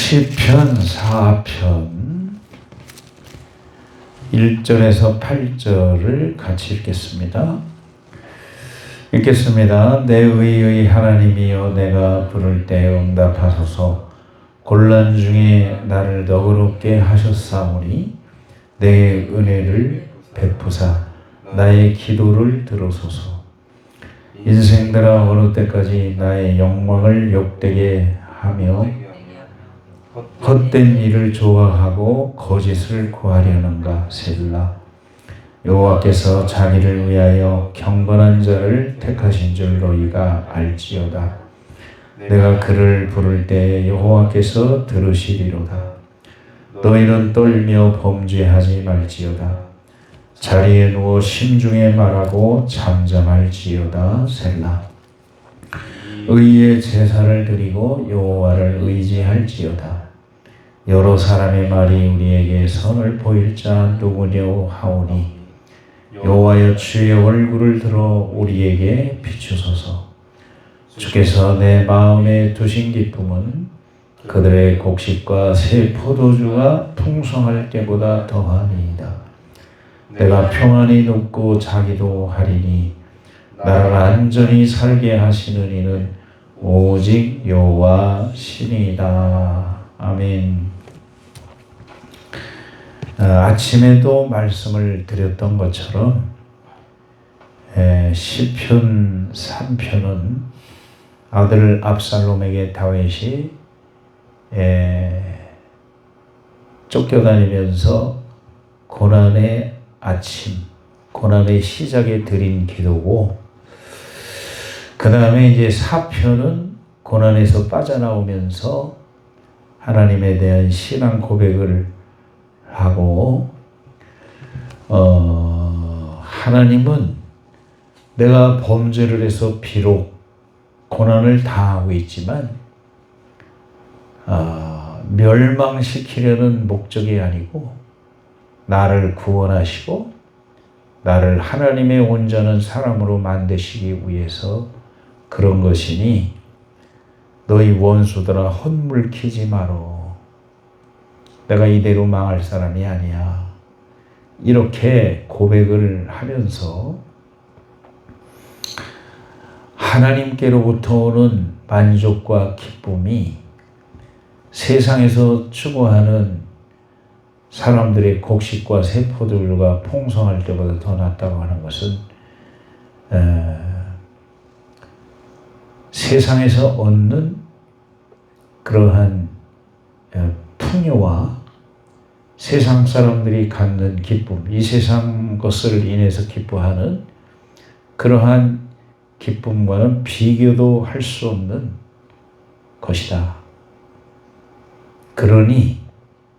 시편 4편 1절에서 8절을 같이 읽겠습니다. 읽겠습니다. 내 의의 하나님이여 내가 부를 때 응답하소서. 곤란 중에 나를 너그럽게 하셨사오니 내 은혜를 베푸사 나의 기도를 들으소서. 인생들아 어느 때까지 나의 영광을 욕되게 하며 헛된 일을 좋아하고 거짓을 구하려는가. 셀라. 여호와께서 자기를 위하여 경건한 자를 택하신 줄 너희가 알지어다. 내가 그를 부를 때 여호와께서 들으시리로다. 너희는 떨며 범죄하지 말지어다. 자리에 누워 심중에 말하고 잠잠할지어다. 셀라. 의의 제사를 드리고 여호와를 의지할지어다. 여러 사람의 말이 우리에게 선을 보일 자 누구뇨 하오니 여호와여 주의 얼굴을 들어 우리에게 비추소서. 주께서 내 마음에 두신 기쁨은 그들의 곡식과 새 포도주가 풍성할 때보다 더하니이다. 내가 평안히 눕고 자기도 하리니 나를 안전히 살게 하시는 이는 오직 여호와 신이다. 아멘. 아침에도 말씀을 드렸던 것처럼 시편 3편은 아들 압살롬에게 다윗이 쫓겨다니면서 고난의 아침, 고난의 시작에 드린 기도고, 그 다음에 이제 4편은 고난에서 빠져나오면서 하나님에 대한 신앙 고백을 하고, 하나님은 내가 범죄를 해서 비록 고난을 당하고 있지만 멸망시키려는 목적이 아니고 나를 구원하시고 나를 하나님의 온전한 사람으로 만드시기 위해서 그런 것이니 너희 원수들아 헛물키지 마라. 내가 이대로 망할 사람이 아니야. 이렇게 고백을 하면서 하나님께로부터 오는 만족과 기쁨이 세상에서 추구하는 사람들의 곡식과 새 포도주가 풍성할 때보다 더 낫다고 하는 것은 세상에서 얻는 그러한 풍요와 세상 사람들이 갖는 기쁨, 이 세상 것을 인해서 기뻐하는 그러한 기쁨과는 비교도 할 수 없는 것이다. 그러니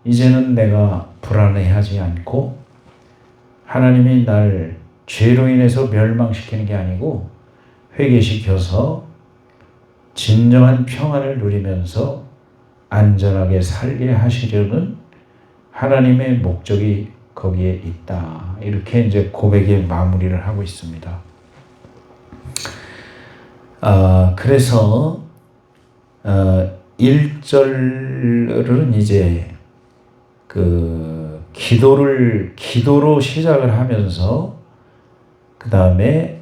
이제는 내가 불안해하지 않고 하나님이 날 죄로 인해서 멸망시키는 게 아니고 회개시켜서 진정한 평안을 누리면서 안전하게 살게 하시려는 하나님의 목적이 거기에 있다. 이렇게 이제 고백의 마무리를 하고 있습니다. 그래서 1절은 이제 그 기도로 시작을 하면서 그 다음에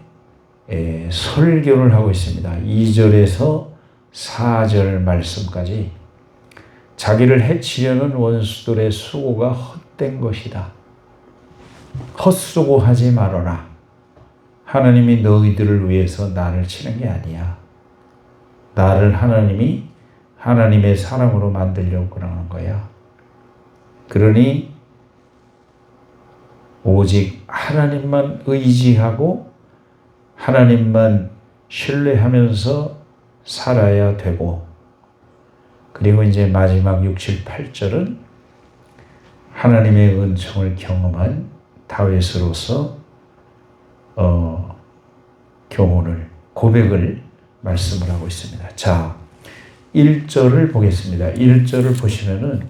설교를 하고 있습니다. 2절에서 4절 말씀까지 자기를 해치려는 원수들의 수고가 헛된 것이다. 헛수고하지 말아라. 하나님이 너희들을 위해서 나를 치는 게 아니야. 나를 하나님이 하나님의 사람으로 만들려고 그러는 거야. 그러니 오직 하나님만 의지하고 하나님만 신뢰하면서 살아야 되고, 그리고 이제 마지막 6, 7, 8절은 하나님의 은총을 경험한 다윗으로서 교훈을, 고백을 말씀을 하고 있습니다. 자, 1절을 보겠습니다. 1절을 보시면은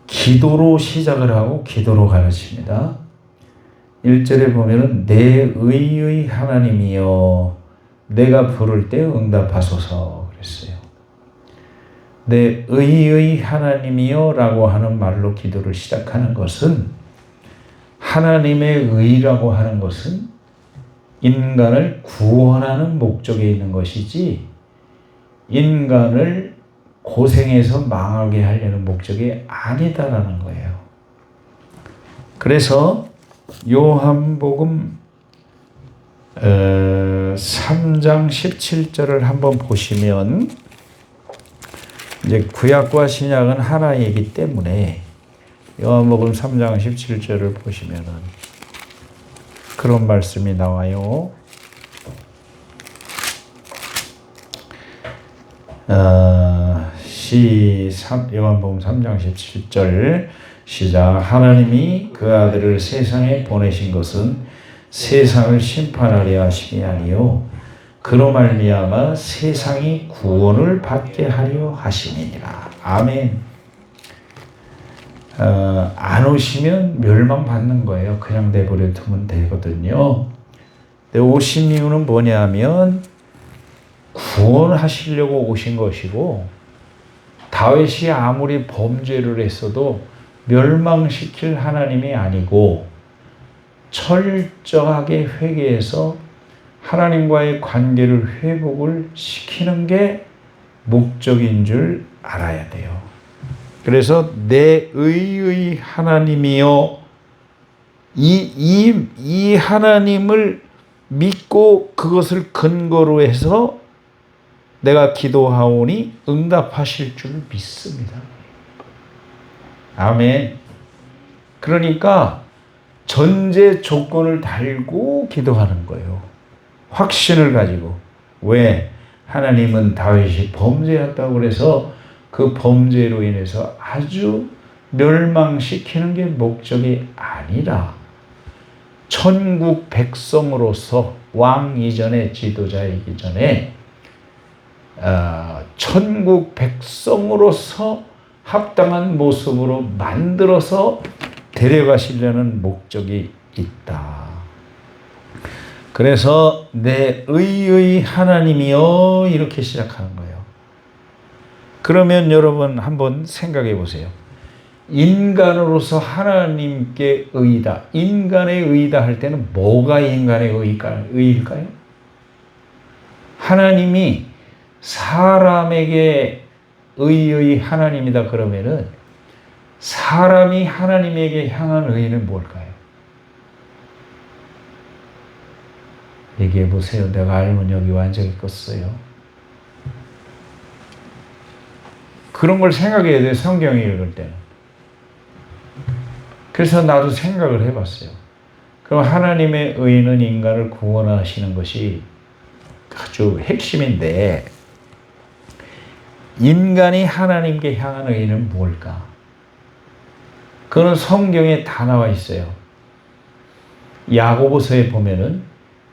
기도로 시작을 하고 기도로 가르칩니다. 1절에 보면은 내 의의 하나님이여 내가 부를 때 응답하소서 그랬어요. 내 의의 하나님이여 라고 하는 말로 기도를 시작하는 것은, 하나님의 의라고 하는 것은 인간을 구원하는 목적에 있는 것이지 인간을 고생해서 망하게 하려는 목적이 아니다라는 거예요. 그래서 요한복음 3장 17절을 한번 보시면, 이제 구약과 신약은 하나이기 때문에 요한복음 3장 17절을 보시면은 그런 말씀이 나와요. 요한복음 3장 17절 시작. 하나님이 그 아들을 세상에 보내신 것은 세상을 심판하려 하심이 아니요 그로 말미암아 세상이 구원을 받게 하려 하심이니라. 아멘. 안 오시면 멸망받는 거예요. 그냥 내버려 두면 되거든요. 근데 오신 이유는 뭐냐면 구원하시려고 오신 것이고, 다윗이 아무리 범죄를 했어도 멸망시킬 하나님이 아니고 철저하게 회개해서 하나님과의 관계를 회복을 시키는 게 목적인 줄 알아야 돼요. 그래서 내 의의 하나님이여, 이 하나님을 믿고 그것을 근거로 해서 내가 기도하오니 응답하실 줄 믿습니다. 아멘. 그러니까 전제 조건을 달고 기도하는 거예요. 확신을 가지고. 왜? 하나님은 다윗이 범죄했다고 그래서 그 범죄로 인해서 아주 멸망시키는 게 목적이 아니라 천국 백성으로서, 왕 이전에 지도자이기 전에 천국 백성으로서 합당한 모습으로 만들어서 데려가시려는 목적이 있다. 그래서 내 의의 하나님이여 이렇게 시작하는 거예요. 그러면 여러분 한번 생각해 보세요. 인간으로서 하나님께 의이다. 인간의 의이다 할 때는 뭐가 인간의 의일까요? 하나님이 사람에게 의의 하나님이다 그러면은 사람이 하나님에게 향한 의는 뭘까요? 얘기해 보세요. 내가 알면 여기 완전히 있겠어요. 그런 걸 생각해야 돼요. 성경 읽을 때는. 그래서 나도 생각을 해봤어요. 그럼 하나님의 의는 인간을 구원하시는 것이 아주 핵심인데, 인간이 하나님께 향한 의는 뭘까? 그건 성경에 다 나와 있어요. 야고보서에 보면은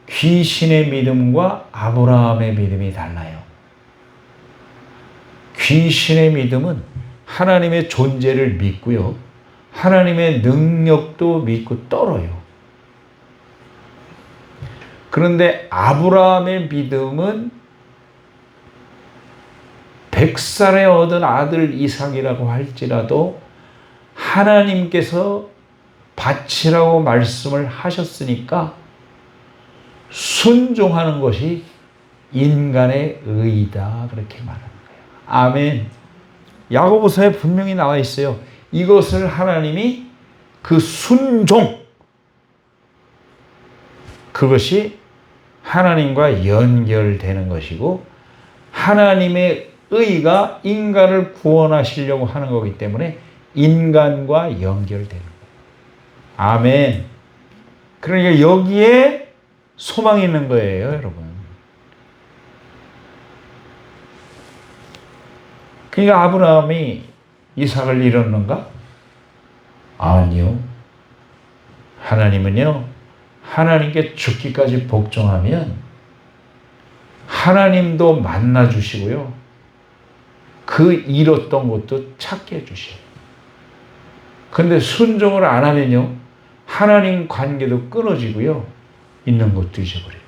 귀신의 믿음과 아브라함의 믿음이 달라요. 귀신의 믿음은 하나님의 존재를 믿고요. 하나님의 능력도 믿고 떨어요. 그런데 아브라함의 믿음은 100살에 얻은 아들 이삭이라고 할지라도 하나님께서 바치라고 말씀을 하셨으니까 순종하는 것이 인간의 의이다. 그렇게 말하는 거예요. 아멘. 야고보서에 분명히 나와 있어요. 이것을 하나님이 그 순종, 그것이 하나님과 연결되는 것이고 하나님의 의가 인간을 구원하시려고 하는 거기 때문에 인간과 연결되는 거예요. 아멘. 그러니까 여기에 소망이 있는 거예요, 여러분. 그러니까 아브라함이 이삭을 잃었는가? 아니요. 하나님은요, 하나님께 죽기까지 복종하면 하나님도 만나 주시고요. 그 잃었던 것도 찾게 해주셔요. 그런데 순종을 안 하면요, 하나님 관계도 끊어지고요, 있는 것도 잊어버려요.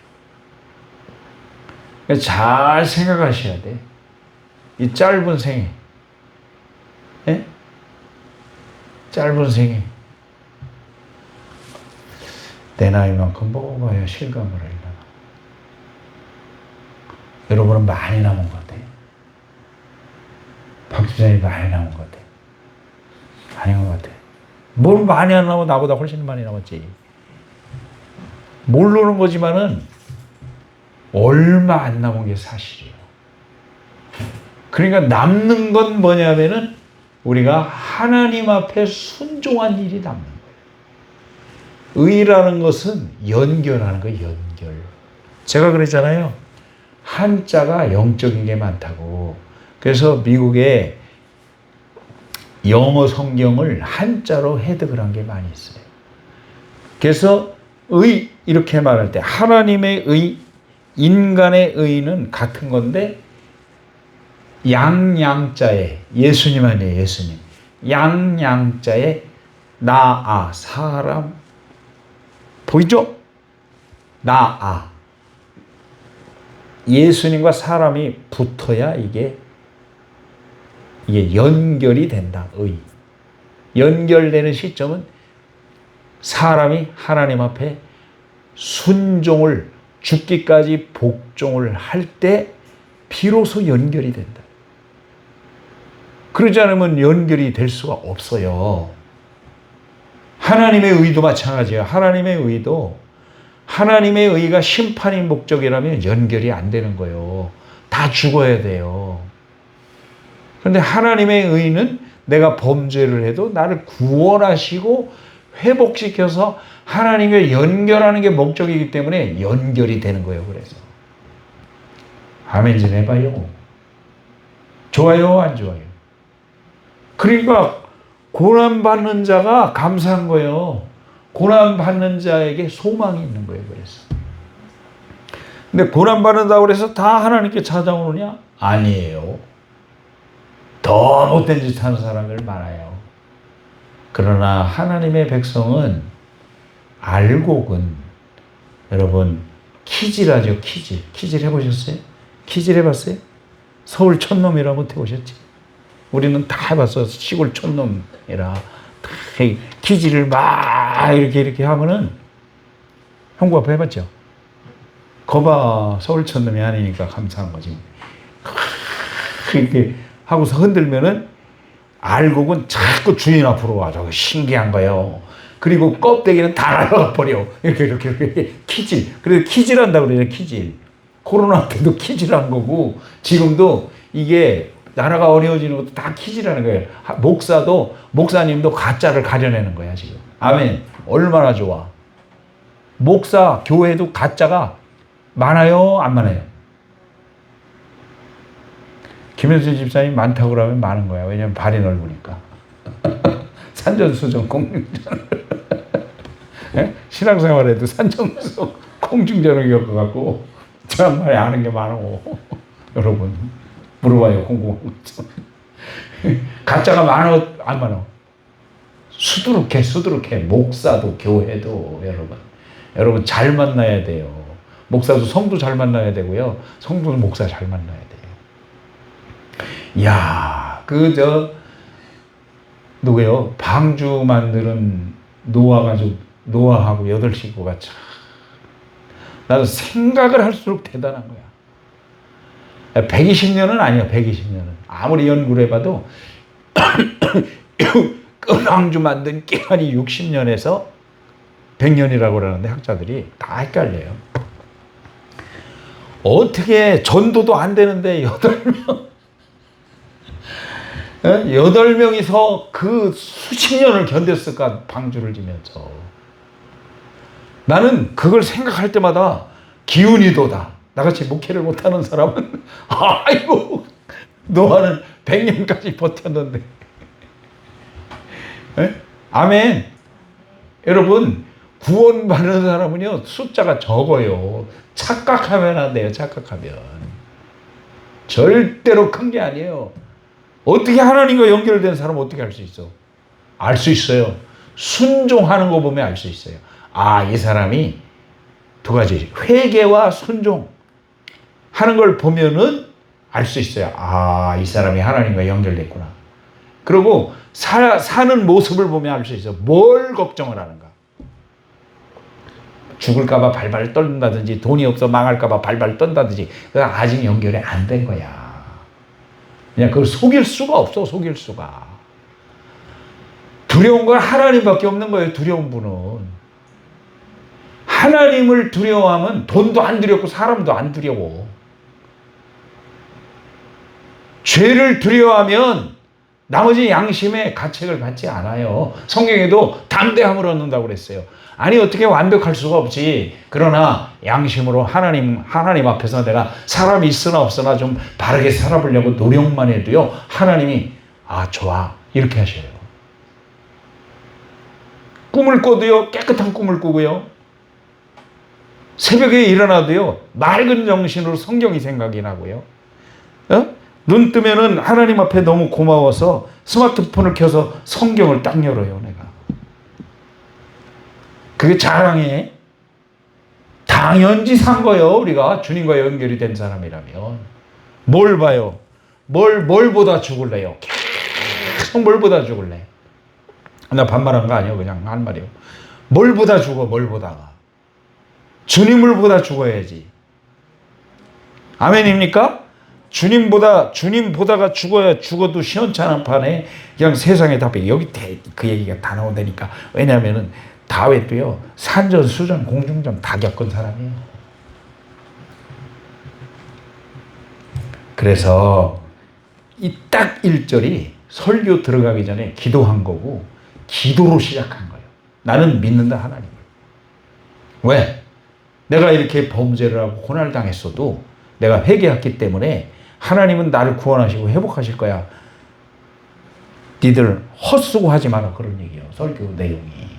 잘 생각하셔야 돼. 이 짧은 생에, 예? 짧은 생에 내 나이만큼 먹어봐야 실감을 하려나. 여러분은 많이 남은 것 같아요. 박 집사님이 많이 남은 것 같아요. 많이 남은 것 같아요. 뭘 많이 안 남아? 나보다 훨씬 많이 남았지. 모르는 거지만은 얼마 안 남은 게 사실이에요. 그러니까 남는 건 뭐냐면은 우리가 하나님 앞에 순종한 일이 남는 거예요. 의라는 것은 연결하는 거예요. 연결. 제가 그랬잖아요. 한자가 영적인 게 많다고. 그래서 미국에 영어 성경을 한자로 해석을 한 게 많이 있어요. 그래서 의 이렇게 말할 때 하나님의 의, 인간의 의는 같은 건데 양자에 예수님 아니에요. 예수님. 양자에 나아 사람 보이죠? 나아 예수님과 사람이 붙어야 이게 연결이 된다. 의. 연결되는 시점은 사람이 하나님 앞에 순종을 죽기까지 복종을 할 때 비로소 연결이 된다. 그러지 않으면 연결이 될 수가 없어요. 하나님의 의도 마찬가지예요. 하나님의 의도 하나님의 의가 심판의 목적이라면 연결이 안 되는 거예요. 다 죽어야 돼요. 그런데 하나님의 의는 내가 범죄를 해도 나를 구원하시고 회복시켜서 하나님과 연결하는 게 목적이기 때문에 연결이 되는 거예요. 그래서 아멘 좀 해봐요. 좋아요? 안 좋아요? 그러니까 고난받는 자가 감사한 거예요. 고난받는 자에게 소망이 있는 거예요. 그래서 근데 고난받는다고 해서 다 하나님께 찾아오느냐? 아니에요. 더 못된 짓 하는 사람들 많아요. 그러나 하나님의 백성은 알곡은 여러분 키질하죠. 키질 해보셨어요? 키질 해봤어요? 서울 촌놈이라 못 해보셨지? 우리는 다 해봤어. 시골 촌놈이라 다 키질을 막 이렇게 하면은 형부 앞에 해봤죠? 거봐 서울 촌놈이 아니니까 감사한 거지. 이렇게 하고서 흔들면은 알곡은 자꾸 주인 앞으로 와서 신기한 거예요. 그리고 껍데기는 다 날아가 버려. 이렇게 키질. 그래서 키질한다고 그래요. 키질. 코로나 때도 키질한 거고 지금도 이게 나라가 어려워지는 것도 다 키질하는 거예요. 목사님도 가짜를 가려내는 거야 지금. 아멘. 얼마나 좋아. 목사 교회도 가짜가 많아요? 안 많아요? 김현수 집사님 많다고 그러면 많은 거야. 왜냐면 발이 넓으니까. 산전수전 공중전. 신앙생활에도 산전수전 공중전을 겪어갖고 정말 아는 게 많고 여러분 물어봐요. 궁금한 거. 가짜가 많아 안 많아? 수두룩해. 목사도 교회도 여러분 잘 만나야 돼요. 목사도 성도 잘 만나야 되고요. 성도는 목사 잘 만나야 돼요. 야, 누구요? 방주 만드는 노아하고 8식구가 참 나도 생각을 할수록 대단한 거야. 120년은 아니야. 120년은 아무리 연구를 해봐도 방주 만든 기간이 60년에서 100년이라고 그러는데 학자들이 다 헷갈려요. 어떻게 전도도 안 되는데 8명이서 그 수십 년을 견뎠을까, 방주를 지면서. 나는 그걸 생각할 때마다 기운이 돋아. 나같이 목회를 못하는 사람은, 아이고, 노아는 100년까지 버텼는데. 아멘. 여러분, 구원받는 사람은요, 숫자가 적어요. 착각하면 안 돼요, 착각하면. 절대로 큰 게 아니에요. 어떻게 하나님과 연결된 사람은 어떻게 알 수 있어? 알 수 있어요. 순종하는 거 보면 알 수 있어요. 아, 이 사람이 두 가지. 회개와 순종. 하는 걸 보면은 알 수 있어요. 아, 이 사람이 하나님과 연결됐구나. 그리고 사는 모습을 보면 알 수 있어요. 뭘 걱정을 하는가. 죽을까봐 발발 떨다든지 돈이 없어 망할까봐 발발 떤다든지 그거 아직 연결이 안 된 거야. 그냥 그걸 속일 수가 없어. 속일 수가. 두려운 건 하나님밖에 없는 거예요. 두려운 분은. 하나님을 두려워하면 돈도 안 두렵고 사람도 안 두려워. 죄를 두려워하면 나머지 양심의 가책을 받지 않아요. 성경에도 담대함을 얻는다고 그랬어요. 아니 어떻게 완벽할 수가 없지. 그러나 양심으로 하나님 앞에서 내가 사람이 있으나 없으나 좀 바르게 살아보려고 노력만 해도요. 하나님이 아 좋아 이렇게 하셔요. 꿈을 꿔도요. 깨끗한 꿈을 꾸고요. 새벽에 일어나도요. 맑은 정신으로 성경이 생각이 나고요. 눈 뜨면은 하나님 앞에 너무 고마워서 스마트폰을 켜서 성경을 딱 열어요, 내가. 그게 자랑해. 당연지사인 거예요, 우리가. 주님과 연결이 된 사람이라면. 뭘 봐요? 뭘 보다 죽을래요? 계속 뭘 보다 죽을래? 나 반말한 거 아니에요, 그냥 한 말이에요. 뭘 보다 죽어, 뭘 보다가. 주님을 보다 죽어야지. 아멘입니까? 주님 보다가 죽어도 시원찮은 판에 그냥 세상에 답해. 여기 그 얘기가 다 나온다니까. 왜냐면은 다윗도요, 산전, 수전, 공중전 다 겪은 사람이에요. 그래서 이 딱 1절이 설교 들어가기 전에 기도한 거고, 기도로 시작한 거예요. 나는 믿는다, 하나님을. 왜? 내가 이렇게 범죄를 하고 고난을 당했어도 내가 회개했기 때문에 하나님은 나를 구원하시고 회복하실 거야. 니들 헛수고 하지 마라. 그런 얘기예요. 설교 내용이.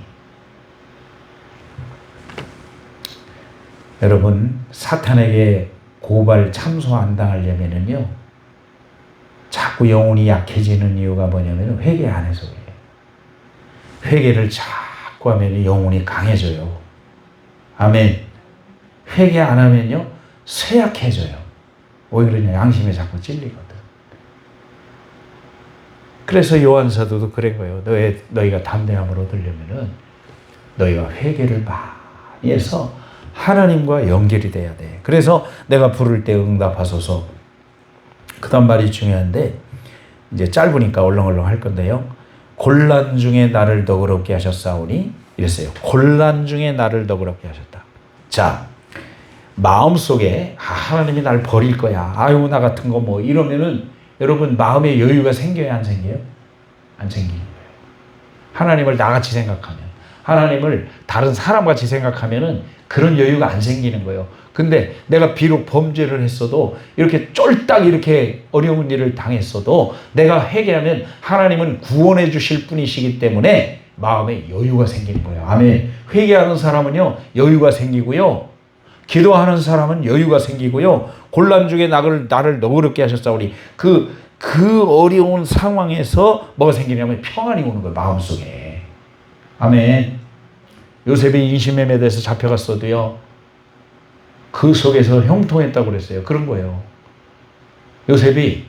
여러분, 사탄에게 고발 참소 안 당하려면은요, 자꾸 영혼이 약해지는 이유가 뭐냐면 회개 안 해서 그래요. 회개를 자꾸 하면 영혼이 강해져요. 아멘. 회개 안 하면요, 쇠약해져요. 왜 그러냐? 양심에 자꾸 찔리거든. 그래서 요한사도도 그런 거예요. 너희가 담대함을 얻으려면은 너희가 회개를 많이 해서 하나님과 연결이 돼야 돼. 그래서 내가 부를 때 응답하소서. 그 다음 말이 중요한데, 이제 짧으니까 얼렁얼렁 할 건데요. 곤란 중에 나를 너그럽게 하셨사오니 이랬어요. 곤란 중에 나를 너그럽게 하셨다. 자, 마음속에 하나님이 날 버릴 거야. 아유 나 같은 거 뭐 이러면은 여러분 마음에 여유가 생겨야 안 생겨요? 안 생기는 거예요. 하나님을 나같이 생각하면, 하나님을 다른 사람같이 생각하면은 그런 여유가 안 생기는 거예요. 근데 내가 비록 범죄를 했어도 이렇게 쫄딱 이렇게 어려운 일을 당했어도 내가 회개하면 하나님은 구원해 주실 분이시기 때문에 마음에 여유가 생기는 거예요. 아멘. 회개하는 사람은요 여유가 생기고요. 기도하는 사람은 여유가 생기고요. 곤란 중에 나를 너그럽게 하셨사오니 그 어려운 상황에서 뭐가 생기냐면 평안이 오는 거예요. 마음속에. 아멘. 요셉이 인신매매에 대해서 잡혀갔어도요. 그 속에서 형통했다고 그랬어요. 그런 거예요. 요셉이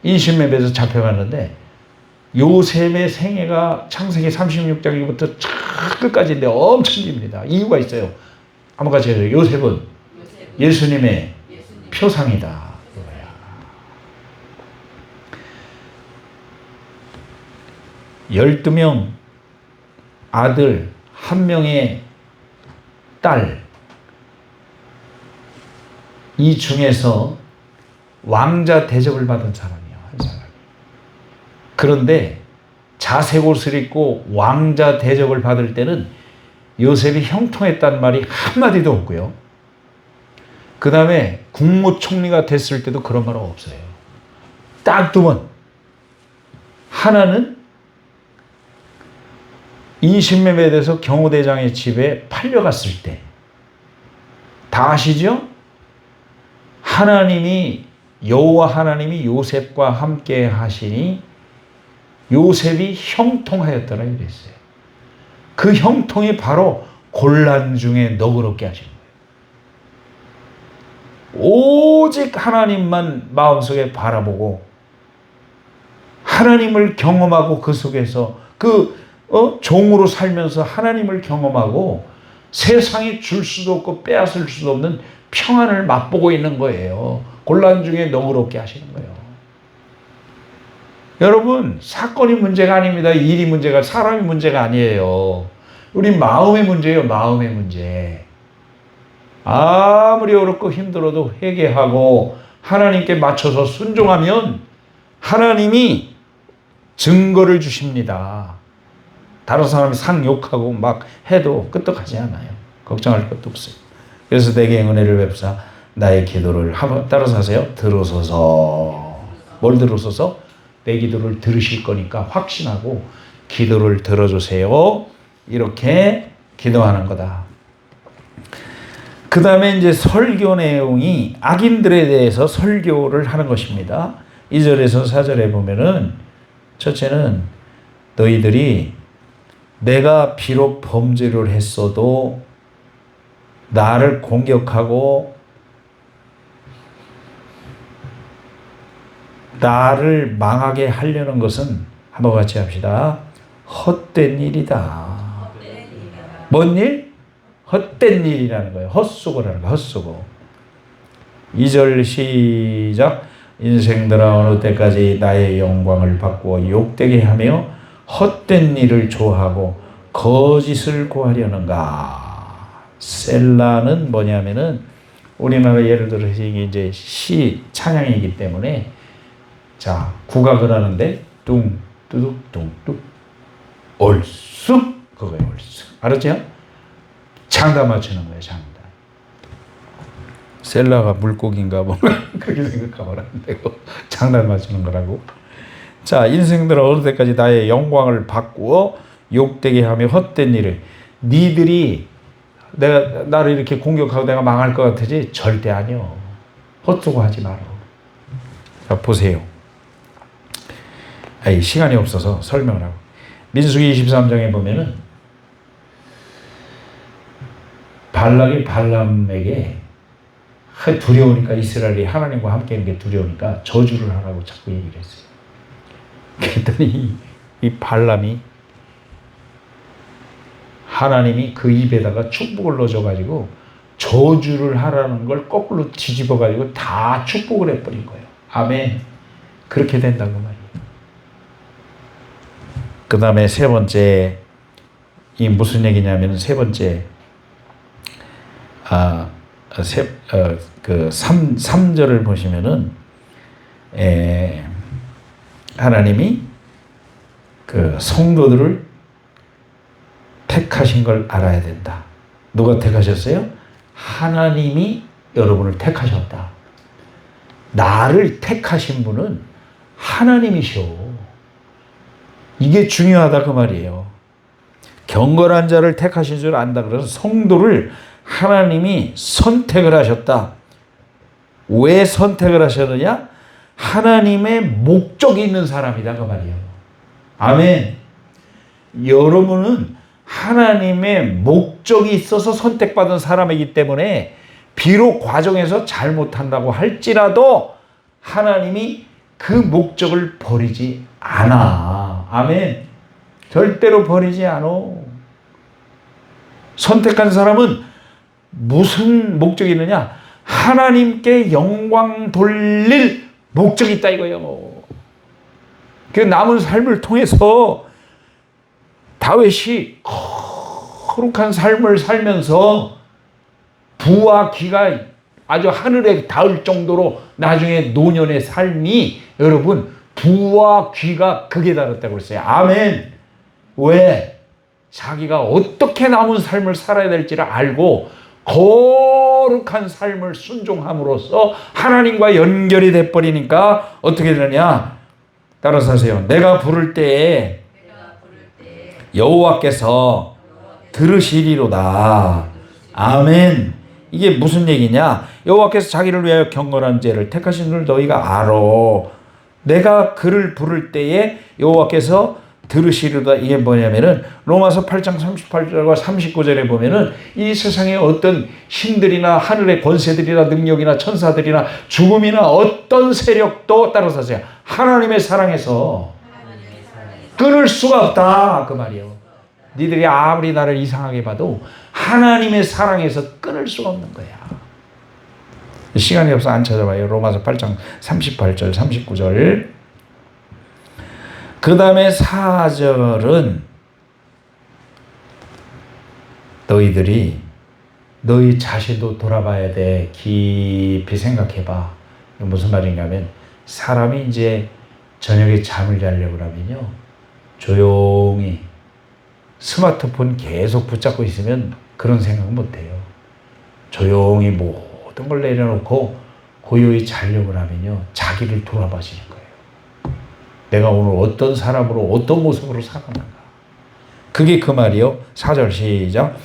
인신매매에서 잡혀갔는데 요셉의 생애가 창세기 36장부터 끝까지인데 엄청 깁니다. 이유가 있어요. 한번 같이 해요. 요셉은 예수님의 표상이다. 12명 아들, 1명의 딸, 이 중에서 왕자 대접을 받은 사람이에요. 한 사람이. 그런데 자색 옷을 입고 왕자 대접을 받을 때는 요셉이 형통했다는 말이 한마디도 없고요. 그 다음에 국무총리가 됐을 때도 그런 말은 없어요. 딱 두 번. 하나는 인신매매에 대해서 경호대장의 집에 팔려갔을 때. 다 아시죠? 여호와 하나님이 요셉과 함께 하시니 요셉이 형통하였더라 이랬어요. 그 형통이 바로 곤란 중에 너그럽게 하신 거예요. 오직 하나님만 마음속에 바라보고 하나님을 경험하고 그 속에서 종으로 살면서 하나님을 경험하고 세상이 줄 수도 없고 빼앗을 수도 없는 평안을 맛보고 있는 거예요. 곤란 중에 너그럽게 하시는 거예요. 여러분, 사건이 문제가 아닙니다. 일이 문제가, 사람이 문제가 아니에요. 우리 마음의 문제예요. 마음의 문제. 아무리 어렵고 힘들어도 회개하고 하나님께 맞춰서 순종하면 하나님이 증거를 주십니다. 다른 사람이 상욕하고 막 해도 끄떡하지 않아요. 걱정할 것도 없어요. 그래서 내게 은혜를 베푸사 나의 기도를 한번 따라서 하세요. 들어서서. 뭘 들어서서? 내 기도를 들으실 거니까 확신하고 기도를 들어주세요. 이렇게 기도하는 거다. 그 다음에 이제 설교 내용이 악인들에 대해서 설교를 하는 것입니다. 2절에서 4절에 보면은 첫째는 너희들이 내가 비록 범죄를 했어도 나를 공격하고 나를 망하게 하려는 것은 한번 같이 합시다. 헛된 일이다. 뭔 일? 헛된 일이라는 거예요. 헛수고라는 거예요. 헛수고. 2절 시작. 인생들아 어느 때까지 나의 영광을 바꾸어 욕되게 하며 헛된 일을 좋아하고 거짓을 구하려는가. 셀라는 뭐냐면은 우리나라 예를 들어서 이제 시 찬양이기 때문에 자 국악을 하는데 뚱 뚜둑 뚱뚝 얼쑥 그거예요. 얼쑥 알았죠? 장단 맞추는 거예요. 장단. 셀라가 물고기인가 뭐 그렇게 생각하면 안 되고 장단 맞추는 거라고. 자 인생들은 어느 때까지 나의 영광을 바꾸어 욕되게 하며 헛된 일을. 니들이 내가 나를 이렇게 공격하고 내가 망할 것 같으지? 절대 아니요. 헛수고하지 마라. 자 보세요. 시간이 없어서 설명을 하고. 민수기 23장에 보면은 발락이 발람에게 두려우니까 이스라엘이 하나님과 함께 있는 게 두려우니까 저주를 하라고 자꾸 얘기를 했어요. 그랬더니 이 발람이 하나님이 그 입에다가 축복을 넣어줘가지고 저주를 하라는 걸 거꾸로 뒤집어가지고 다 축복을 해버린 거예요. 아멘. 그렇게 된다고 말이에요. 그 다음에 세 번째, 이 무슨 얘기냐면 세 번째, 3절을 보시면은, 하나님이 그 성도들을 택하신 걸 알아야 된다. 누가 택하셨어요? 하나님이 여러분을 택하셨다. 나를 택하신 분은 하나님이셔. 이게 중요하다 그 말이에요. 경건한 자를 택하신 줄 안다. 그래서 성도를 하나님이 선택을 하셨다. 왜 선택을 하셨느냐? 하나님의 목적이 있는 사람이다 그 말이에요. 아멘. 여러분은 하나님의 목적이 있어서 선택받은 사람이기 때문에 비록 과정에서 잘못한다고 할지라도 하나님이 그 목적을 버리지 않아. 아멘. 절대로 버리지 않아. 선택한 사람은 무슨 목적이 있느냐? 하나님께 영광 돌릴 목적이 있다 이거예요. 그 남은 삶을 통해서 다윗이 거룩한 삶을 살면서 부와 귀가 아주 하늘에 닿을 정도로 나중에 노년의 삶이 여러분 부와 귀가 극에 달했다고 그랬어요. 아멘. 왜? 자기가 어떻게 남은 삶을 살아야 될지를 알고 거룩한 삶을 순종함으로써 하나님과 연결이 돼버리니까 어떻게 되느냐? 따라서 하세요. 내가 부를 때에 여호와께서 들으시리로다. 아멘. 이게 무슨 얘기냐? 여호와께서 자기를 위하여 경건한 죄를 택하신 줄 너희가 알아. 내가 그를 부를 때에 여호와께서 들으시리로다. 이게 뭐냐면은 로마서 8장 38절과 39절에 보면은 이 세상에 어떤 신들이나 하늘의 권세들이나 능력이나 천사들이나 죽음이나 어떤 세력도 따라서세요. 하나님의 사랑에서 끊을 수가 없다. 그 말이요. 니들이 아무리 나를 이상하게 봐도 하나님의 사랑에서 끊을 수가 없는 거야. 시간이 없어 안 찾아봐요. 로마서 8장 38절 39절. 그 다음에 4절은 너희들이 너희 자신도 돌아봐야 돼. 깊이 생각해봐. 무슨 말인가 하면 사람이 이제 저녁에 잠을 자려고 하면요. 조용히 스마트폰 계속 붙잡고 있으면 그런 생각은 못해요. 조용히 모든 걸 내려놓고 고요히 자려고 하면요. 자기를 돌아봐지는 거예요. 내가 오늘 어떤 사람으로 어떤 모습으로 살아가는가. 그게 그 말이요. 4절 시작.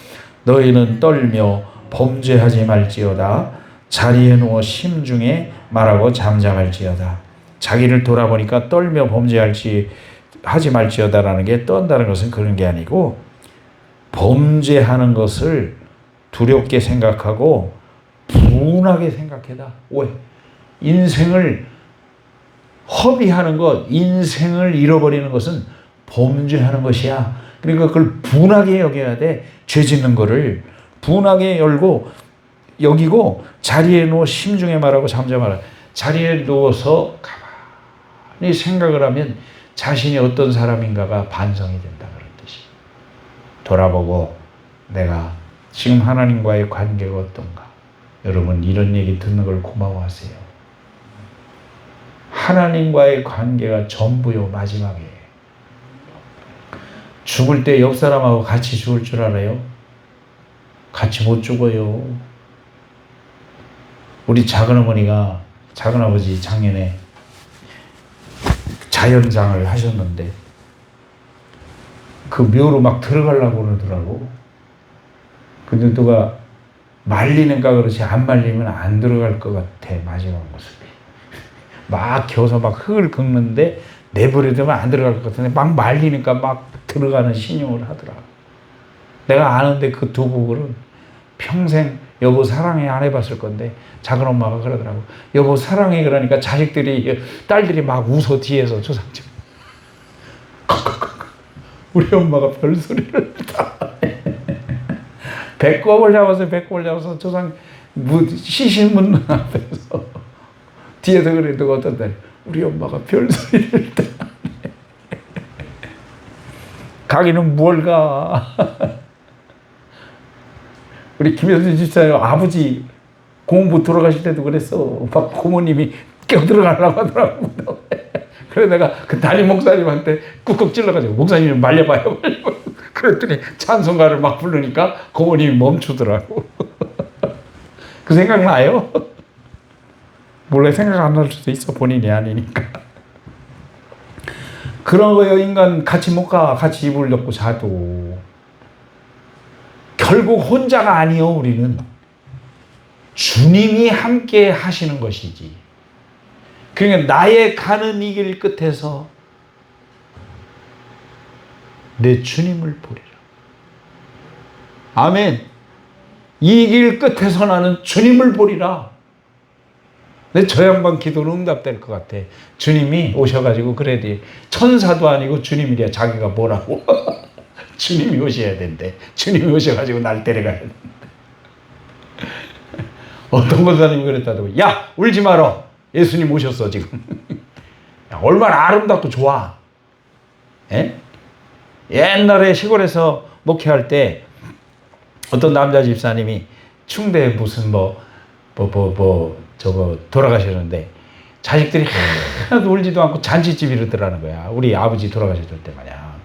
너희는 떨며 범죄하지 말지어다. 자리에 누워 심중에 말하고 잠잠할지어다. 자기를 돌아보니까 떨며 하지 말지어다라는 게 떤다는 것은 그런 게 아니고 범죄하는 것을 두렵게 생각하고 분하게 생각해다. 왜? 인생을 허비하는 것, 인생을 잃어버리는 것은 범죄하는 것이야. 그러니까 그걸 분하게 여겨야 돼. 죄 짓는 거를 분하게 여기고 자리에 누워 심중에 말하고 잠잠하라. 자리에 누워서 가만히 생각을 하면 자신이 어떤 사람인가가 반성이 된다 그런 뜻이. 돌아보고 내가 지금 하나님과의 관계가 어떤가. 여러분 이런 얘기 듣는 걸 고마워하세요. 하나님과의 관계가 전부요. 마지막에 죽을 때 옆 사람하고 같이 죽을 줄 알아요? 같이 못 죽어요. 우리 작은아버지 작년에 자연장을 하셨는데 그 묘로 막 들어가려고 그러더라고. 근데 누가 말리는가 그렇지 안 말리면 안 들어갈 것 같아. 마지막 모습이. 막 겨서 막 흙을 긁는데 내버려두면 안 들어갈 것 같은데 막 말리니까 막 들어가는 신용을 하더라. 내가 아는데 그 두 부부는 평생 여보 사랑해 안 해봤을 건데 작은 엄마가 그러더라고. 여보 사랑해 그러니까 딸들이 막 웃어 뒤에서 조상집. 우리 엄마가 별소리를 다 배꼽을 잡아서 조상 시신문 앞에서 뒤에서 그래도 어떤 날 우리 엄마가 별소리를 다 가기는 뭘 가. 우리 김효진 집사님 아버지 공부 들어가실 때도 그랬어. 막 고모님이 껴들어가려고 하더라고. 그래서 내가 그 담임 목사님한테 꾹꾹 찔러가지고 목사님 좀 말려봐요. 그랬더니 찬송가를 막 부르니까 고모님이 멈추더라고. 그 생각 나요? 몰래 생각 안 날 수도 있어. 본인이 아니니까. 그런 거예요. 인간 같이 못 가. 같이 이불 덮고 자도. 결국 혼자가 아니요. 우리는 주님이 함께 하시는 것이지. 그러니까 나의 가는 이 길 끝에서 내 주님을 보리라. 아멘. 이 길 끝에서 나는 주님을 보리라. 내 저 양반 기도는 응답될 것 같아. 주님이 오셔가지고 그래도 천사도 아니고 주님이랴 자기가 뭐라고. 주님이 오셔야 된대. 주님이 오셔가지고 날 데려가야 된대. 어떤 권사님이 그랬다고. 야 울지 마라. 예수님 오셨어 지금. 야, 얼마나 아름답고 좋아. 에? 옛날에 시골에서 목회할 때 어떤 남자 집사님이 충대에 무슨 저거 돌아가셨는데 자식들이 하나도 울지도 않고 잔치집 이러더라는 거야. 우리 아버지 돌아가셨을 때 마냥.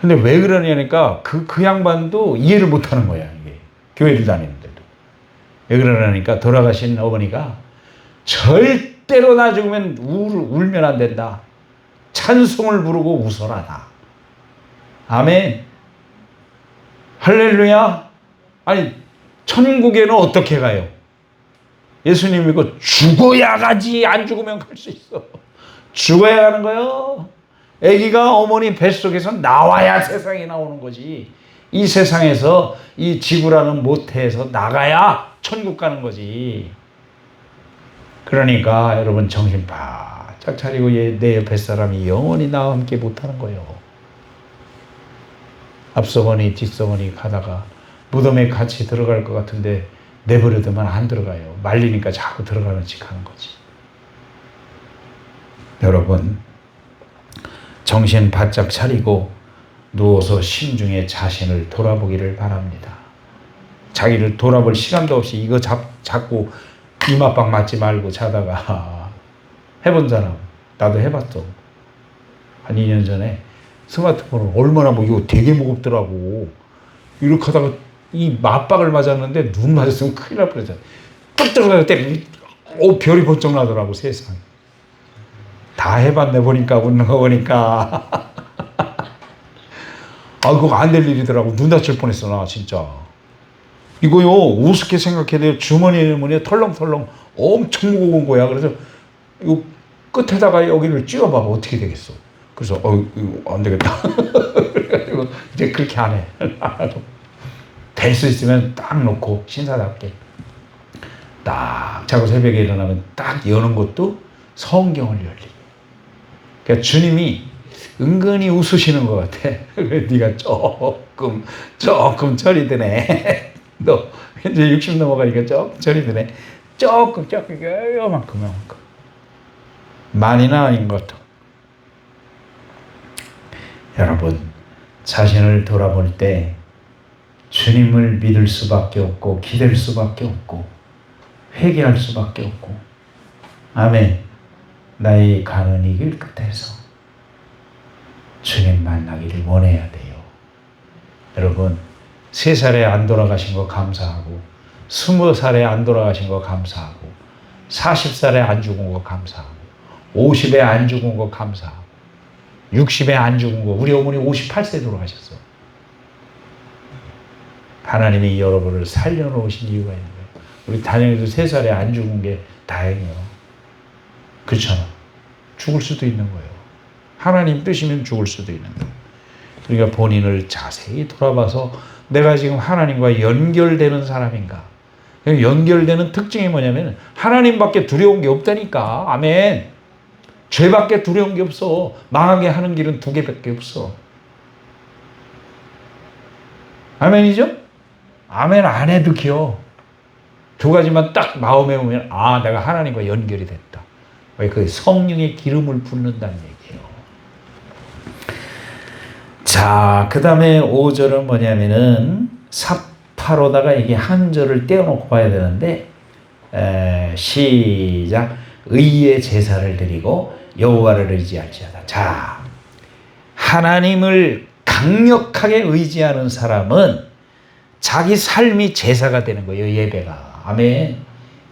근데 왜 그러냐니까 그 양반도 이해를 못 하는 거야. 이게 교회를 다니는데도. 왜 그러냐니까 돌아가신 어머니가 절대로 나 죽으면 울면 안 된다. 찬송을 부르고 웃어라 다. 아멘. 할렐루야. 아니 천국에는 어떻게 가요? 예수님 믿고 죽어야 가지. 안 죽으면 갈 수 있어. 죽어야 가는 거요. 아기가 어머니 뱃속에서 나와야 세상에 나오는 거지. 이 세상에서 이 지구라는 모태에서 나가야 천국 가는 거지. 그러니까 여러분 정신 바짝 차리고 내 옆에 사람이 영원히 나와 함께 못하는 거예요. 앞서거니 뒷서거니 가다가 무덤에 같이 들어갈 것 같은데 내버려두면 안 들어가요. 말리니까 자꾸 들어가는 척 하는 거지. 여러분 정신 바짝 차리고 누워서 심중에 자신을 돌아보기를 바랍니다. 자기를 돌아볼 시간도 없이 이거 자꾸 이마빵 맞지 말고 자다가 해본 사람, 나도 해봤어. 한 2년 전에 스마트폰을 얼마나 이거 되게 무겁더라고. 이렇게 하다가 이 맞박을 맞았는데 눈 맞았으면 큰일 날 뻔했잖아. 뚝 들어갈 때 별이 번쩍 나더라고 세상. 다 해봤네 보니까 웃는 거 보니까. 그거 안 될 일이더라고. 눈 다칠 뻔했어 나 진짜. 이거요 우습게 생각해야 돼요. 주머니에 털렁털렁 엄청 무거운 거야. 그래서 이 끝에다가 여기를 찧어봐봐 어떻게 되겠어. 그래서 이거 안 되겠다. 그래가지고 이제 그렇게 안 해. 될 수 있으면 딱 놓고 신사답게 딱 자고 새벽에 일어나면 딱 여는 것도 성경을 열리고. 그러니까 주님이 은근히 웃으시는 것 같아. 네가 조금 철이 드네. 너 이제 60 넘어가니까 조금 철이 드네. 조금 요만큼. 많이는 아닌 것 같아. 여러분 자신을 돌아볼 때 주님을 믿을 수밖에 없고 기댈 수밖에 없고 회개할 수밖에 없고. 아멘. 나의 가는 이 길 끝에서 주님 만나기를 원해야 돼요. 여러분 3살에 안 돌아가신 거 감사하고 20살에 안 돌아가신 거 감사하고 40살에 안 죽은 거 감사하고 50에 안 죽은 거 감사하고 60에 안 죽은 거. 우리 어머니 58세 돌아가셨어. 하나님이 여러분을 살려놓으신 이유가 있는 거예요. 우리 단영이도 3살에 안 죽은 게 다행이에요. 그렇잖아. 죽을 수도 있는 거예요. 하나님 뜻이면 죽을 수도 있는 거예요. 그러니까 본인을 자세히 돌아봐서 내가 지금 하나님과 연결되는 사람인가. 연결되는 특징이 뭐냐면 하나님밖에 두려운 게 없다니까. 아멘. 죄밖에 두려운 게 없어. 망하게 하는 길은 2개밖에 없어. 아멘이죠? 아멘 안 해도 기어. 2가지만 딱 마음에 오면 내가 하나님과 연결이 됐다. 그 성령의 기름을 붓는다는 얘기예요. 자, 그 다음에 5절은 뭐냐면은 사파로다가 이게 한 절을 떼어놓고 봐야 되는데 시작. 의의 제사를 드리고 여호와를 의지할지어다. 자, 하나님을 강력하게 의지하는 사람은 자기 삶이 제사가 되는 거예요. 예배가. 아멘.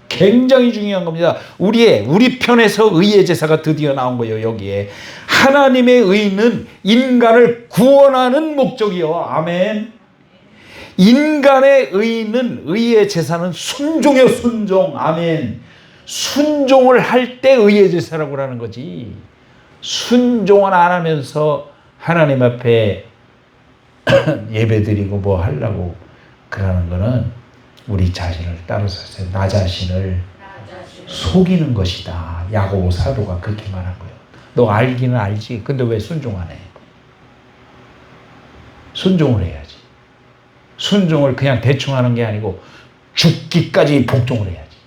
굉장히 중요한 겁니다. 우리 편에서 의의 제사가 드디어 나온 거예요. 여기에 하나님의 의는 인간을 구원하는 목적이요. 아멘. 인간의 의는 의의 제사는 순종이요. 순종. 아멘. 순종을 할 때 의의 제사라고 하는 거지. 순종을 안 하면서 하나님 앞에 예배드리고 뭐 하려고 그러는 거는 우리 자신을 따라서 나 자신을 속이는 것이다. 야고보 사도가 그렇게 말한 거예요. 너 알기는 알지. 근데 왜 순종 안 해? 순종을 해야지. 순종을 그냥 대충 하는 게 아니고 죽기까지 복종을 해야지.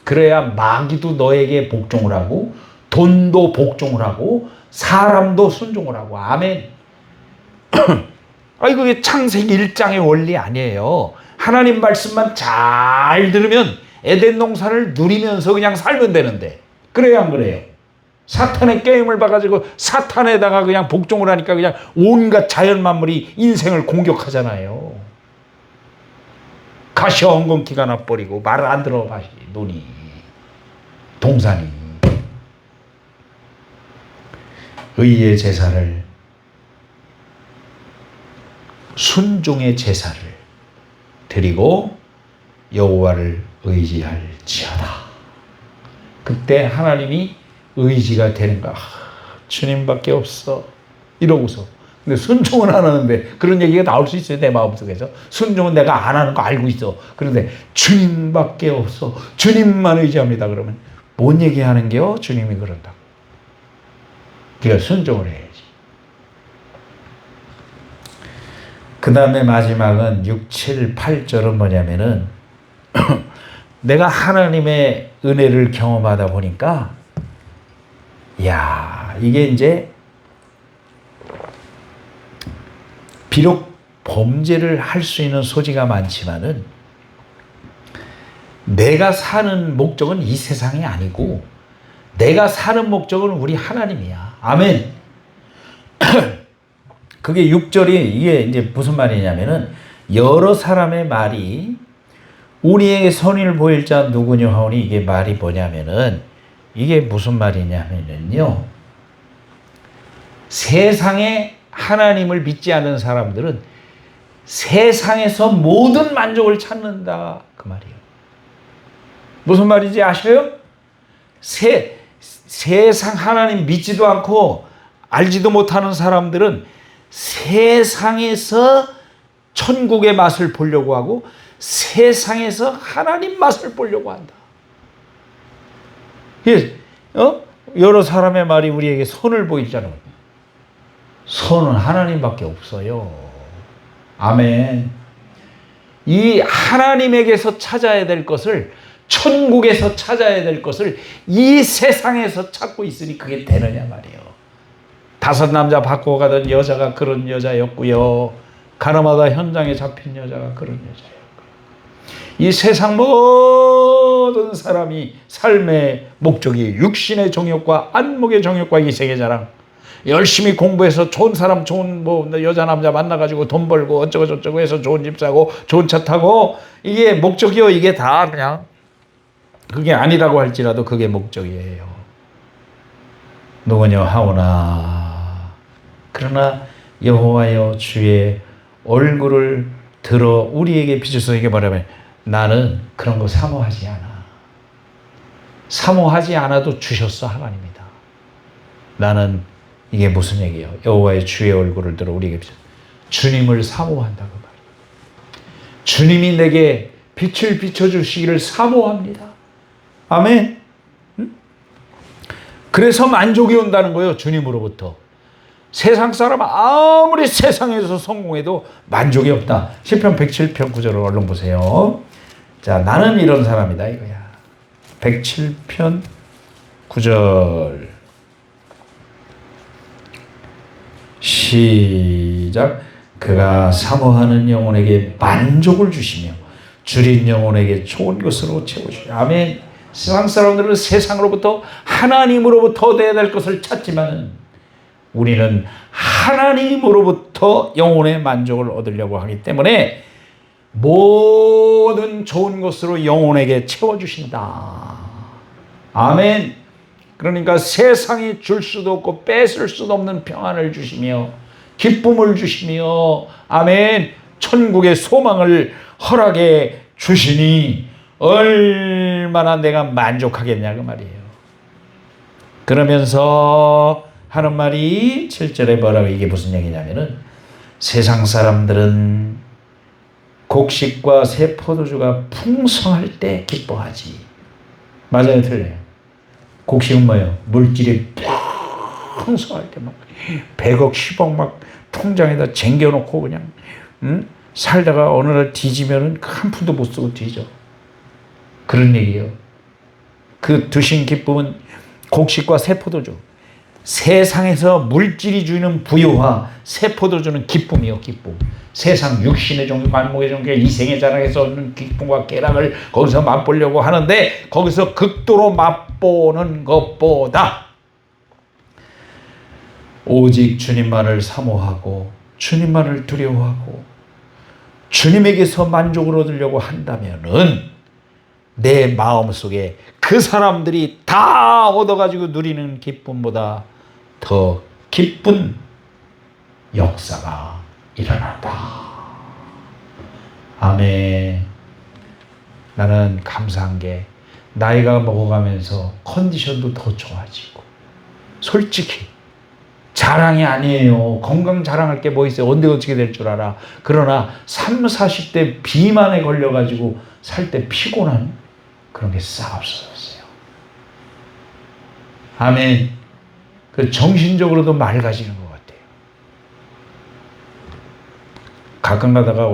그래야 마귀도 너에게 복종을 하고 돈도 복종을 하고 사람도 순종을 하고. 아멘. 이게 창세기 1장의 원리 아니에요. 하나님 말씀만 잘 들으면 에덴 농사를 누리면서 그냥 살면 되는데 그래요 안 그래요? 사탄의 게임을 봐가지고 사탄에다가 그냥 복종을 하니까 그냥 온갖 자연 만물이 인생을 공격하잖아요. 가시 엉겅퀴가 나버리고 말을 안 들어봐. 논이 동산이. 의의 제사를 순종의 제사를 드리고 여호와를 의지할지어다. 그때 하나님이 의지가 되는 거야. 주님밖에 없어. 이러고서. 근데 순종은 안 하는데 그런 얘기가 나올 수 있어요. 내 마음속에서. 순종은 내가 안 하는 거 알고 있어. 그런데 주님밖에 없어. 주님만 의지합니다. 그러면 뭔 얘기하는 게요? 주님이 그런다고. 네가 순종을 해야지. 그 다음에 마지막은 6, 7, 8절은 뭐냐면은 내가 하나님의 은혜를 경험하다 보니까 야, 이게 이제 비록 범죄를 할 수 있는 소지가 많지만은 내가 사는 목적은 이 세상이 아니고 내가 사는 목적은 우리 하나님이야. 아멘. 그게 6절이 이게 이제 무슨 말이냐면은 여러 사람의 말이 우리에게 선의를 보일 자 누구냐 하오니 이게 말이 뭐냐면은 이게 무슨 말이냐면은요. 세상에 하나님을 믿지 않는 사람들은 세상에서 모든 만족을 찾는다 그 말이에요. 무슨 말인지 아셔요? 세상 하나님 믿지도 않고 알지도 못하는 사람들은 세상에서 천국의 맛을 보려고 하고 세상에서 하나님 맛을 보려고 한다. 여러 사람의 말이 우리에게 선을 보이잖아요. 선은 하나님밖에 없어요. 아멘. 이 하나님에게서 찾아야 될 것을 천국에서 찾아야 될 것을 이 세상에서 찾고 있으니 그게 되느냐 말이에요. 5 남자 바꾸어 가던 여자가 그런 여자였고요. 가나마다 현장에 잡힌 여자가 그런 여자였고요. 이 세상 모든 사람이 삶의 목적이 육신의 정욕과 안목의 정욕과 이생의 자랑, 열심히 공부해서 좋은 사람, 좋은 여자 남자 만나가지고 돈 벌고 어쩌고 저쩌고 해서 좋은 집 사고 좋은 차 타고 이게 목적이요. 이게 다 그냥 그게 아니라고 할지라도 그게 목적이에요. 누구냐 하오나 그러나 여호와여 주의 얼굴을 들어 우리에게 비춰서 이게 뭐냐면 나는 그런 거 사모하지 않아. 사모하지 않아도 주셨어 하나님이다. 나는 이게 무슨 얘기예요? 여호와의 주의 얼굴을 들어 우리에게 비춰 주님을 사모한다 그 말이에요. 주님이 내게 빛을 비춰주시기를 사모합니다. 아멘. 그래서 만족이 온다는 거예요. 주님으로부터. 세상 사람 아무리 세상에서 성공해도 만족이 없다. 시편 107편 9절을 얼른 보세요. 자, 나는 이런 사람이다 이거야. 107편 9절 시작. 그가 사모하는 영혼에게 만족을 주시며 줄인 영혼에게 좋은 것으로 채워주시오. 아멘. 세상 사람들은 세상으로부터 하나님으로부터 얻어야 될 것을 찾지만 우리는 하나님으로부터 영혼의 만족을 얻으려고 하기 때문에 모든 좋은 것으로 영혼에게 채워주신다. 아멘. 그러니까 세상이 줄 수도 없고 뺏을 수도 없는 평안을 주시며 기쁨을 주시며 아멘. 천국의 소망을 허락해 주시니 얼마나 내가 만족하겠냐 그 말이에요. 그러면서 하는 말이 7절에 뭐라고 이게 무슨 얘기냐면은 세상 사람들은 곡식과 새 포도주가 풍성할 때 기뻐하지. 맞아요, 틀려요? 곡식은 뭐예요? 물질이 풍성할 때 막 100억, 10억 막 통장에다 쟁겨놓고 그냥 살다가 어느 날 뒤지면은 한 푼도 못 쓰고 뒤져. 그런 얘기예요. 그 드신 기쁨은 곡식과 새 포도주. 세상에서 물질이 주는 부유와 새 포도주는 기쁨이요, 기쁨. 세상 육신의 종교, 안목의 종교, 이생의 자랑에서 얻는 기쁨과 쾌락을 거기서 맛보려고 하는데 거기서 극도로 맛보는 것보다 오직 주님만을 사모하고 주님만을 두려워하고 주님에게서 만족을 얻으려고 한다면은 내 마음속에 그 사람들이 다 얻어가지고 누리는 기쁨보다 더 기쁜 역사가 일어난다. 아멘. 나는 감사한 게 나이가 먹어가면서 컨디션도 더 좋아지고 솔직히 자랑이 아니에요. 건강 자랑할 게 뭐 있어요. 언제 어떻게 될 줄 알아. 그러나 30, 40대 비만에 걸려가지고 살 때 피곤한 그런 게 싹 없어졌어요. 아멘. 그 정신적으로도 맑아지는 것 같아요. 가끔 가다가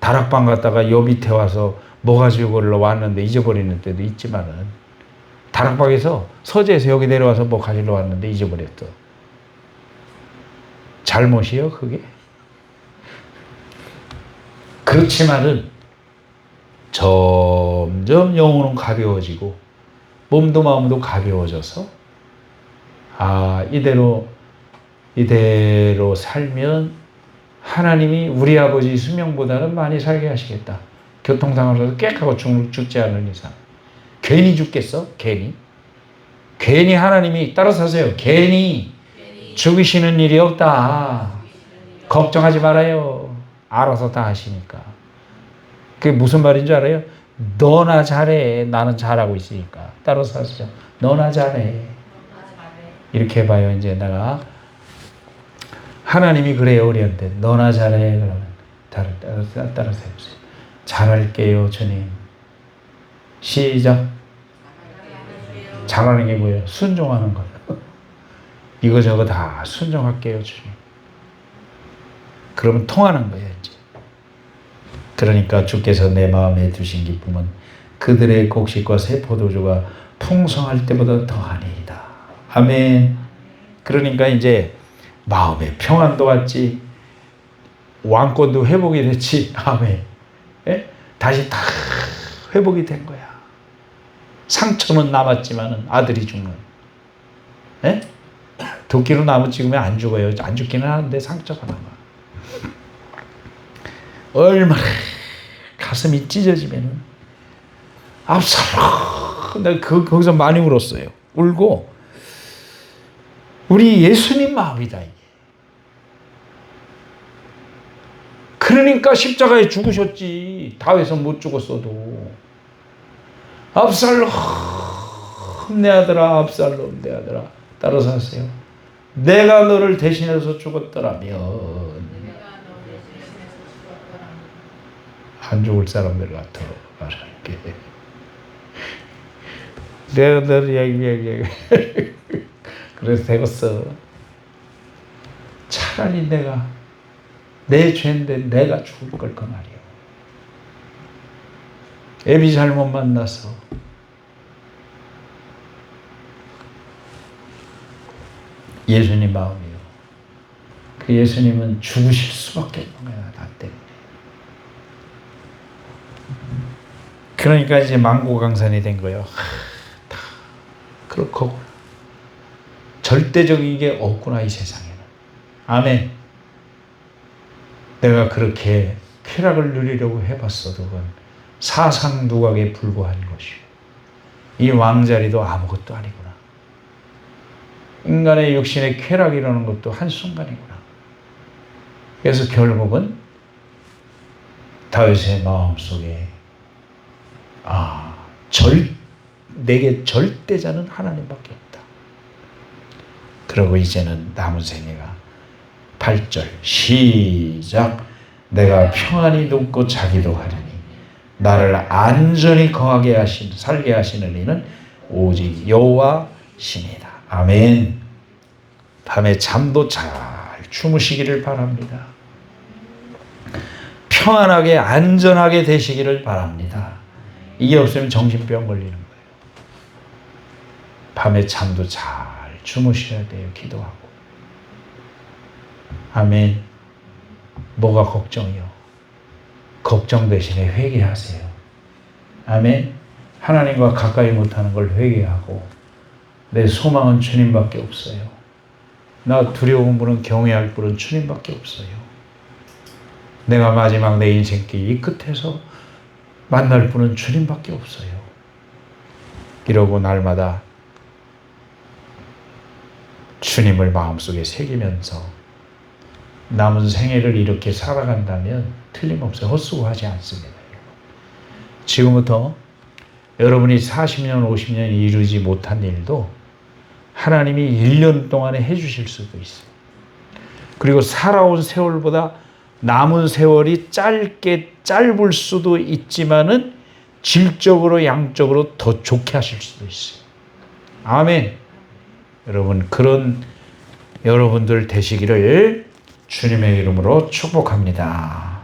다락방 갔다가 요 밑에 와서 뭐 가지고 걸러 왔는데 잊어버리는 때도 있지만은 다락방에서 서재에서 여기 내려와서 뭐 가지러 왔는데 잊어버렸어. 잘못이요, 그게? 그렇지만은 점점 영혼은 가벼워지고 몸도 마음도 가벼워져서 이대로 살면 하나님이 우리 아버지 수명보다는 많이 살게 하시겠다. 교통상으로도 깨끗하고 죽지 않은 이상. 괜히 죽겠어? 괜히 하나님이 따라서 하세요. 괜히 죽으시는 일이 없다. 걱정하지 말아요. 알아서 다 하시니까. 그게 무슨 말인 줄 알아요? 너나 잘해. 나는 잘하고 있으니까. 따라서 하시죠. 너나 잘해. 이렇게 해봐요. 이제 내가 하나님이 그래요. 우리한테 너나 잘해. 그러면 따라서 해보세요. 잘할게요, 주님. 시작. 잘하는 게 뭐예요? 순종하는 거예요. 이거저거 다 순종할게요, 주님. 그러면 통하는 거예요, 이제. 그러니까 주께서 내 마음에 두신 기쁨은 그들의 곡식과 새 포도주가 풍성할 때보다 더하니이다. 아멘. 그러니까 이제 마음의 평안도 왔지, 왕권도 회복이 됐지. 아멘. 예? 다시 다 회복이 된 거야. 상처는 남았지만은 아들이 죽는. 예? 도끼로 나무 찍으면 안 죽어요. 안 죽기는 하는데 상처가 남아. 얼마나 가슴이 찢어지면은 압살롬. 내가 거기서 많이 울었어요. 울고 우리 예수님 마음이다 이게. 그러니까 십자가에 죽으셨지. 다윗은 못 죽었어도. 압살롬 내 아들아, 압살롬 내 아들아. 따라서 하세요. 내가 너를 대신해서 죽었더라면. 안 죽을 사람들 같아 말할게. 내가 너를 얘기 그래서 되겠어. 차라리 내가 내 죄인데 내가 죽을 걸 그 말이야. 애비 잘못 만나서 예수님 마음이요. 그 예수님은 죽으실 수밖에 없는 거야, 나 때문에. 그러니까 이제 만고강산이 된 거예요. 다 그렇고 절대적인 게 없구나 이 세상에는. 아멘. 내가 그렇게 쾌락을 누리려고 해봤어도 그건 사상누각에 불과한 것이고 이 왕자리도 아무것도 아니구나. 인간의 육신의 쾌락이라는 것도 한순간이구나. 그래서 결국은 다윗의 마음속에 내게 절대자는 하나님밖에 없다. 그리고 이제는 남은 생애가 8절 시작. 내가 평안히 눕고 자기도 하리니 나를 안전히 살게 하시는 이는 오직 여호와시니이다. 아멘. 밤에 잠도 잘 주무시기를 바랍니다. 평안하게 안전하게 되시기를 바랍니다. 이게 없으면 정신병 걸리는 거예요. 밤에 잠도 잘 주무셔야 돼요. 기도하고. 아멘. 뭐가 걱정이요? 걱정 대신에 회개하세요. 아멘. 하나님과 가까이 못하는 걸 회개하고 내 소망은 주님밖에 없어요. 나 두려운 분은 경외할 분은 주님밖에 없어요. 내가 마지막 내 인생길 이 끝에서 만날 분은 주님밖에 없어요. 이러고 날마다 주님을 마음속에 새기면서 남은 생애를 이렇게 살아간다면 틀림없어요. 헛수고하지 않습니다. 지금부터 여러분이 40년, 50년 이루지 못한 일도 하나님이 1년 동안에 해주실 수도 있어요. 그리고 살아온 세월보다 남은 세월이 짧을 수도 있지만은 질적으로 양적으로 더 좋게 하실 수도 있어요. 아멘. 여러분, 그런 여러분들 되시기를 주님의 이름으로 축복합니다.